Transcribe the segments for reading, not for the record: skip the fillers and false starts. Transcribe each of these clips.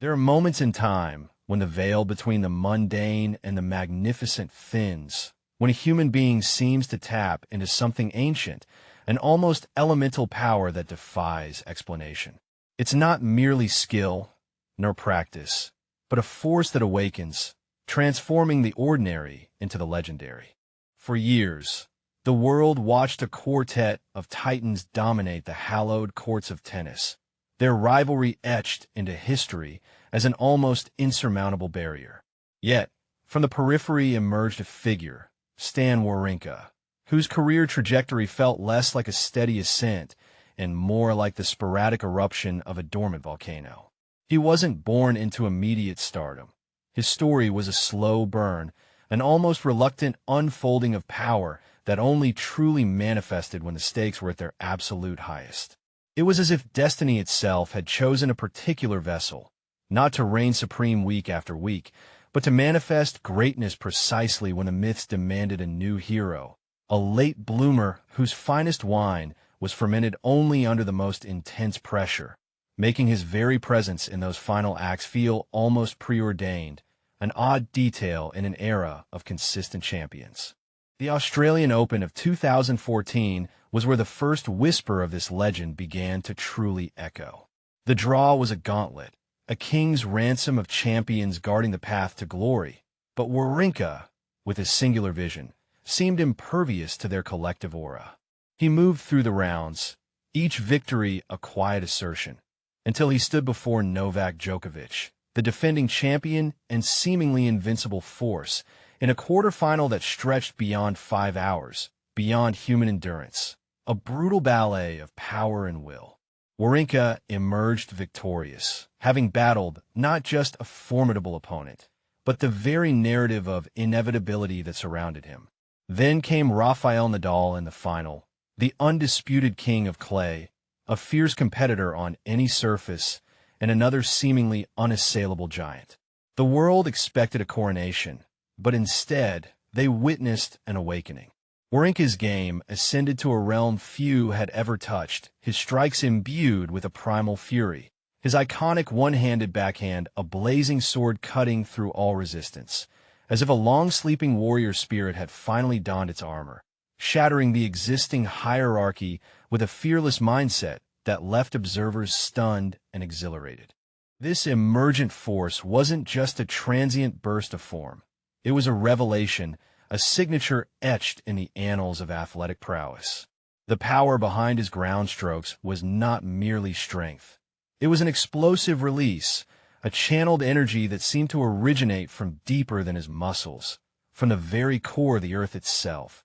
There are moments in time when the veil between the mundane and the magnificent thins, when a human being seems to tap into something ancient, an almost elemental power that defies explanation. It's not merely skill nor practice, but a force that awakens, transforming the ordinary into the legendary. For years, the world watched a quartet of titans dominate the hallowed courts of tennis, their rivalry etched into history as an almost insurmountable barrier. Yet, from the periphery emerged a figure, Stan Wawrinka, whose career trajectory felt less like a steady ascent and more like the sporadic eruption of a dormant volcano. He wasn't born into immediate stardom. His story was a slow burn, an almost reluctant unfolding of power that only truly manifested when the stakes were at their absolute highest. It was as if destiny itself had chosen a particular vessel, not to reign supreme week after week, but to manifest greatness precisely when the myths demanded a new hero, a late bloomer whose finest wine was fermented only under the most intense pressure, making his very presence in those final acts feel almost preordained, an odd detail in an era of consistent champions. The Australian Open of 2014 was where the first whisper of this legend began to truly echo. The draw was a gauntlet, a king's ransom of champions guarding the path to glory, but Wawrinka, with his singular vision, seemed impervious to their collective aura. He moved through the rounds, each victory a quiet assertion, until he stood before Novak Djokovic, the defending champion and seemingly invincible force, in a quarterfinal that stretched beyond 5 hours, beyond human endurance, a brutal ballet of power and will. Wawrinka emerged victorious, having battled not just a formidable opponent, but the very narrative of inevitability that surrounded him. Then came Rafael Nadal in the final, the undisputed king of clay, a fierce competitor on any surface, and another seemingly unassailable giant. The world expected a coronation, but instead they witnessed an awakening. Wawrinka's game ascended to a realm few had ever touched, his strikes imbued with a primal fury, his iconic one-handed backhand a blazing sword cutting through all resistance, as if a long-sleeping warrior spirit had finally donned its armor, shattering the existing hierarchy with a fearless mindset that left observers stunned and exhilarated. This emergent force wasn't just a transient burst of form. It was a revelation, a signature etched in the annals of athletic prowess. The power behind his ground strokes was not merely strength. It was an explosive release, a channeled energy that seemed to originate from deeper than his muscles, from the very core of the earth itself,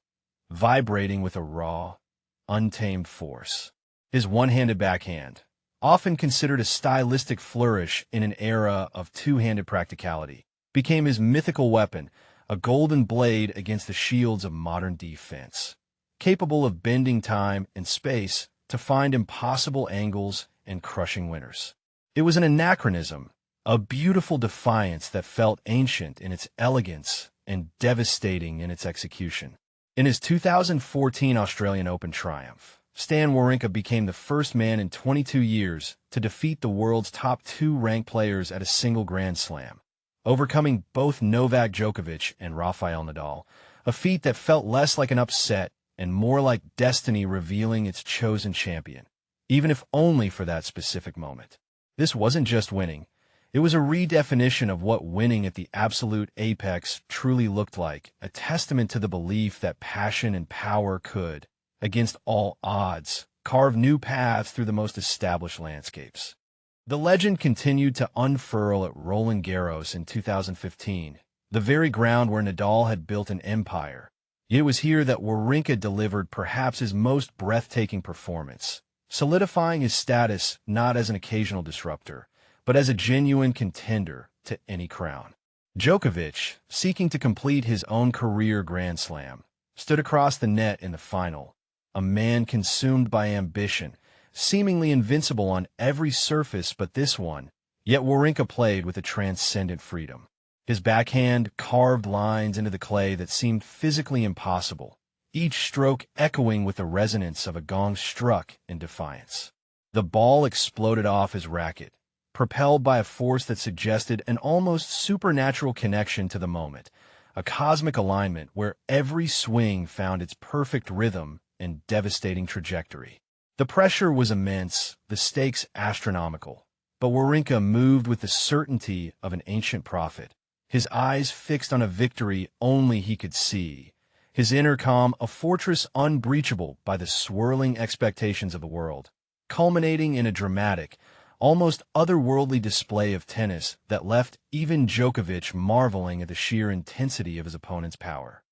vibrating with a raw, untamed force. His one-handed backhand, often considered a stylistic flourish in an era of two-handed practicality, became his mythical weapon, a golden blade against the shields of modern defense, capable of bending time and space to find impossible angles and crushing winners. It was an anachronism, a beautiful defiance that felt ancient in its elegance and devastating in its execution. In his 2014 Australian Open triumph, Stan Wawrinka became the first man in 22 years to defeat the world's top 2 ranked players at a single Grand Slam, overcoming both Novak Djokovic and Rafael Nadal, a feat that felt less like an upset and more like destiny revealing its chosen champion, even if only for that specific moment. This wasn't just winning. It was a redefinition of what winning at the absolute apex truly looked like, a testament to the belief that passion and power could, against all odds, carve new paths through the most established landscapes. The legend continued to unfurl at Roland Garros in 2015, the very ground where Nadal had built an empire. It was here that Wawrinka delivered perhaps his most breathtaking performance, solidifying his status not as an occasional disruptor, but as a genuine contender to any crown. Djokovic, seeking to complete his own career Grand Slam, stood across the net in the final, a man consumed by ambition, seemingly invincible on every surface but this one, yet Wawrinka played with a transcendent freedom. His backhand carved lines into the clay that seemed physically impossible, each stroke echoing with the resonance of a gong struck in defiance. The ball exploded off his racket, propelled by a force that suggested an almost supernatural connection to the moment, a cosmic alignment where every swing found its perfect rhythm and devastating trajectory. The pressure was immense, the stakes astronomical, but Wawrinka moved with the certainty of an ancient prophet, his eyes fixed on a victory only he could see, his inner calm a fortress unbreachable by the swirling expectations of the world, culminating in a dramatic, almost otherworldly display of tennis that left even Djokovic marveling at the sheer intensity of his opponent's power.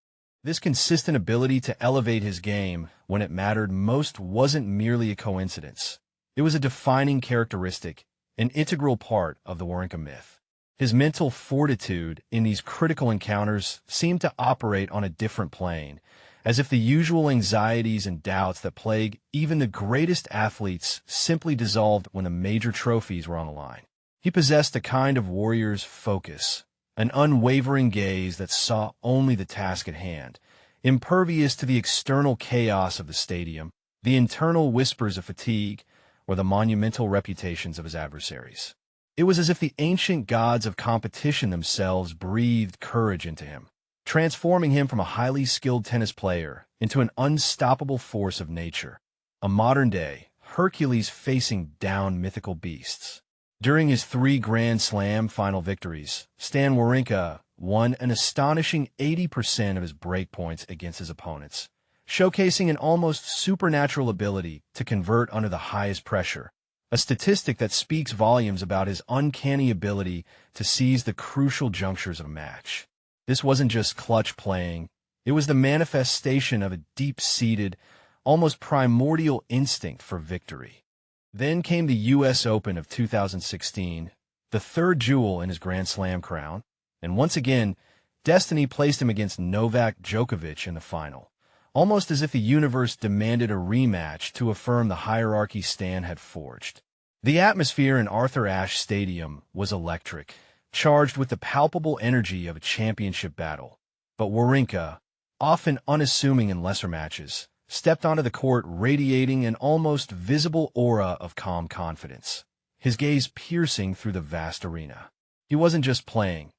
This consistent ability to elevate his game when it mattered most wasn't merely a coincidence. It was a defining characteristic, an integral part of the Wawrinka myth. His mental fortitude in these critical encounters seemed to operate on a different plane, as if the usual anxieties and doubts that plague even the greatest athletes simply dissolved when the major trophies were on the line. He possessed a kind of warrior's focus, an unwavering gaze that saw only the task at hand, impervious to the external chaos of the stadium, the internal whispers of fatigue, or the monumental reputations of his adversaries. It was as if the ancient gods of competition themselves breathed courage into him, transforming him from a highly skilled tennis player into an unstoppable force of nature, a modern-day Hercules facing down mythical beasts. During his 3 Grand Slam final victories, Stan Wawrinka won an astonishing 80% of his break points against his opponents, showcasing an almost supernatural ability to convert under the highest pressure, a statistic that speaks volumes about his uncanny ability to seize the crucial junctures of a match. This wasn't just clutch playing, it was the manifestation of a deep-seated, almost primordial instinct for victory. Then came the U.S. Open of 2016, the 3rd jewel in his Grand Slam crown, and once again, destiny placed him against Novak Djokovic in the final, almost as if the universe demanded a rematch to affirm the hierarchy Stan had forged. The atmosphere in Arthur Ashe Stadium was electric, charged with the palpable energy of a championship battle. But Wawrinka, often unassuming in lesser matches, stepped onto the court radiating an almost visible aura of calm confidence, his gaze piercing through the vast arena. He wasn't just playing.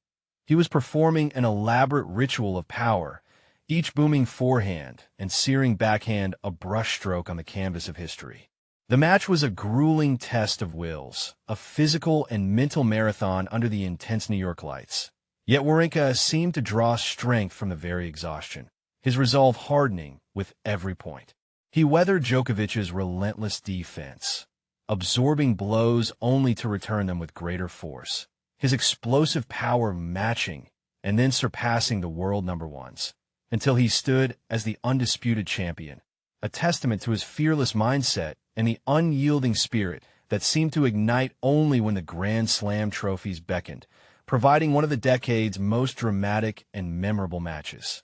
He was performing an elaborate ritual of power, each booming forehand and searing backhand a brushstroke on the canvas of history. The match was a grueling test of wills, a physical and mental marathon under the intense New York lights. Yet Wawrinka seemed to draw strength from the very exhaustion, his resolve hardening with every point. He weathered Djokovic's relentless defense, absorbing blows only to return them with greater force, his explosive power matching and then surpassing the world number ones, until he stood as the undisputed champion, a testament to his fearless mindset and the unyielding spirit that seemed to ignite only when the Grand Slam trophies beckoned, providing one of the decade's most dramatic and memorable matches.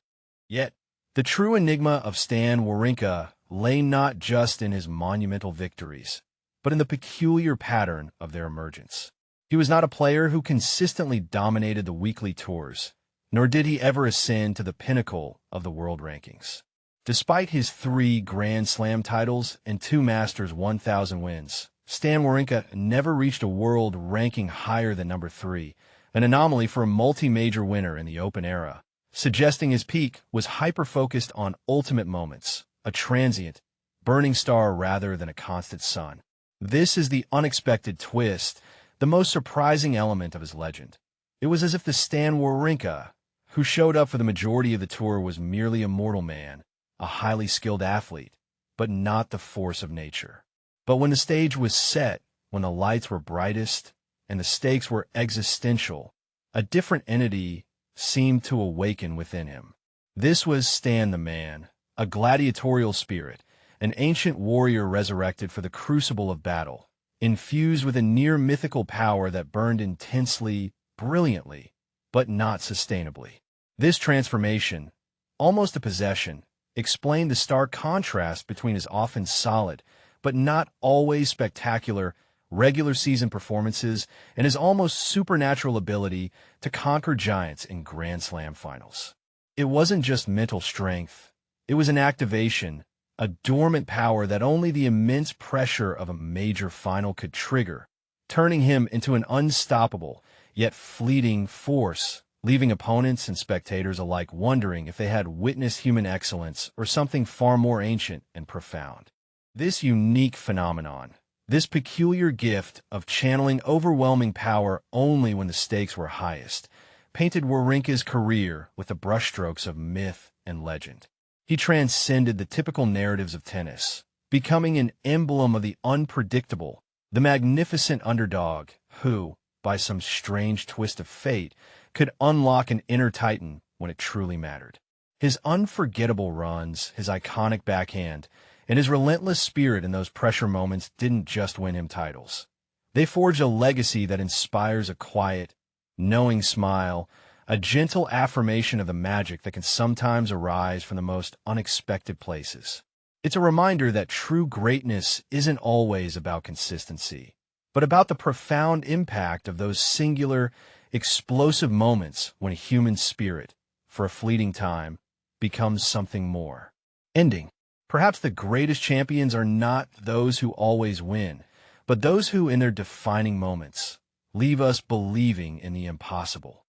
Yet, the true enigma of Stan Wawrinka lay not just in his monumental victories, but in the peculiar pattern of their emergence. He was not a player who consistently dominated the weekly tours, nor did he ever ascend to the pinnacle of the world rankings. Despite his 3 Grand Slam titles and 2 Masters 1000 wins, Stan Wawrinka never reached a world ranking higher than number 3, an anomaly for a multi-major winner in the Open era, suggesting his peak was hyper-focused on ultimate moments, a transient, burning star rather than a constant sun. This is the unexpected twist, the most surprising element of his legend. It was as if the Stan Wawrinka, who showed up for the majority of the tour, was merely a mortal man, a highly skilled athlete, but not the force of nature. But when the stage was set, when the lights were brightest and the stakes were existential, a different entity seemed to awaken within him. This was Stan the man, a gladiatorial spirit, an ancient warrior resurrected for the crucible of battle, infused with a near-mythical power that burned intensely, brilliantly, but not sustainably. This transformation, almost a possession, explained the stark contrast between his often solid, but not always spectacular, regular season performances and his almost supernatural ability to conquer giants in Grand Slam finals. It wasn't just mental strength, it was an activation, a dormant power that only the immense pressure of a major final could trigger, turning him into an unstoppable, yet fleeting force, leaving opponents and spectators alike wondering if they had witnessed human excellence or something far more ancient and profound. This unique phenomenon, this peculiar gift of channeling overwhelming power only when the stakes were highest, painted Wawrinka's career with the brushstrokes of myth and legend. He transcended the typical narratives of tennis, becoming an emblem of the unpredictable, the magnificent underdog who, by some strange twist of fate, could unlock an inner titan when it truly mattered. His unforgettable runs, his iconic backhand, and his relentless spirit in those pressure moments didn't just win him titles. They forged a legacy that inspires a quiet, knowing smile, a gentle affirmation of the magic that can sometimes arise from the most unexpected places. It's a reminder that true greatness isn't always about consistency, but about the profound impact of those singular, explosive moments when a human spirit, for a fleeting time, becomes something more. Ending. Perhaps the greatest champions are not those who always win, but those who, in their defining moments, leave us believing in the impossible.